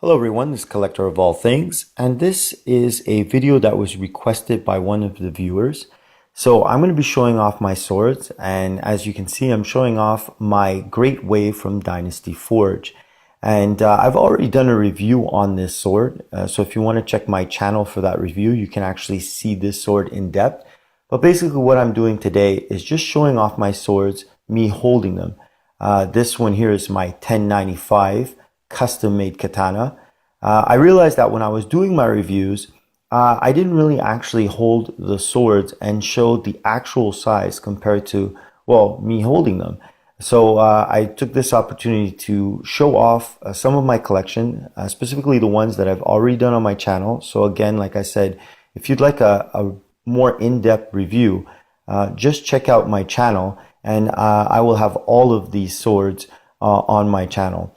Hello everyone, this is Collector of All Things, and this is a video that was requested by one of the viewers. So I'm going to be showing off my swords, and as you can see, I'm showing off my Great Wave from Dynasty Forge. And I've already done a review on this sword, so if you want to check my channel for that review, you can actually see this sword in depth. But basically what I'm doing today is just showing off my swords, me holding them. This one here is my 1095 custom-made katana. I realized that when I was doing my reviews, I didn't really actually hold the swords and show the actual size compared to, well, me holding them. So I took this opportunity to show off some of my collection, specifically the ones that I've already done on my channel. So again, like I said, if you'd like a more in-depth review, just check out my channel, and I will have all of these swords on my channel.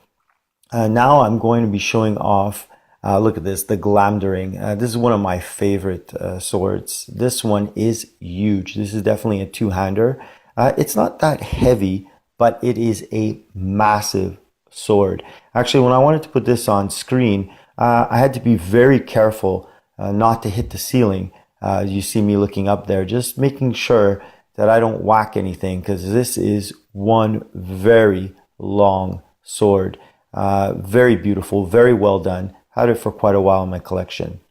Now I'm going to be showing off, look at this, the Glamdering. This is one of my favorite swords. This one is huge. This is definitely a two-hander. It's not that heavy, but it is a massive sword. Actually, when I wanted to put this on screen, I had to be very careful not to hit the ceiling. You see me looking up there, just making sure that I don't whack anything, because this is one very long sword. Very beautiful, very well done. Had it for quite a while in my collection.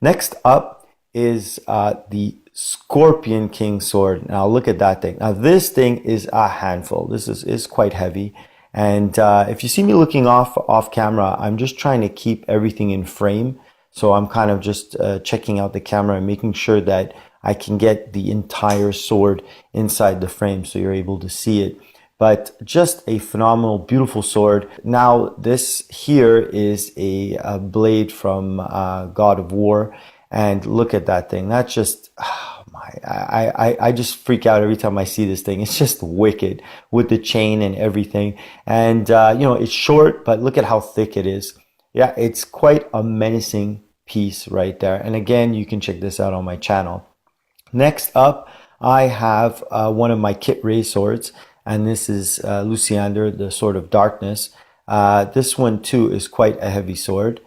Next up is the Scorpion King sword. Now look at that thing. Now this thing is a handful. This is quite heavy. And if you see me looking off camera, I'm just trying to keep everything in frame. So I'm kind of just checking out the camera and making sure that I can get the entire sword inside the frame so you're able to see it. But just a phenomenal, beautiful sword. Now this here is a blade from God of War, and look at that thing. That's just, oh my, I just freak out every time I see this thing. It's just wicked with the chain and everything. And you know, it's short, but look at how thick it is. Yeah, it's quite a menacing piece right there. And again, you can check this out on my channel. Next up, I have one of my Kit Ray swords. And this is Luciander, the Sword of Darkness. This one too is quite a heavy sword.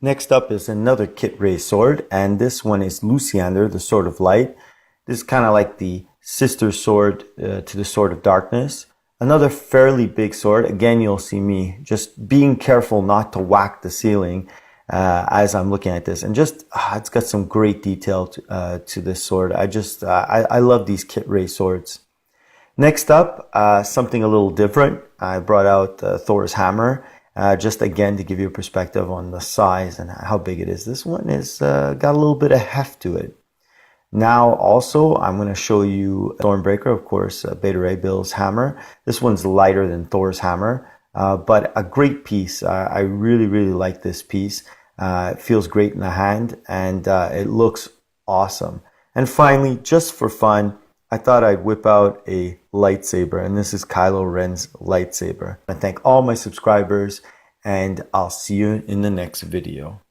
Next up is another Kit Ray sword, and this one is Luciander, the Sword of Light. This is kind of like the sister sword to the Sword of Darkness. Another fairly big sword. Again, you'll see me just being careful not to whack the ceiling as I'm looking at this. And just, it's got some great detail to this sword. I love these Kit Ray swords. Next up, something a little different. I brought out Thor's hammer, just again to give you a perspective on the size and how big it is. This one is got a little bit of heft to it. Now also, I'm going to show you Thornbreaker, of course, Beta Ray Bill's hammer. This one's lighter than Thor's hammer, but a great piece. I really like this piece. It feels great in the hand, and it looks awesome. And finally, just for fun, I thought I'd whip out a lightsaber, and this is Kylo Ren's lightsaber. I thank all my subscribers, and I'll see you in the next video.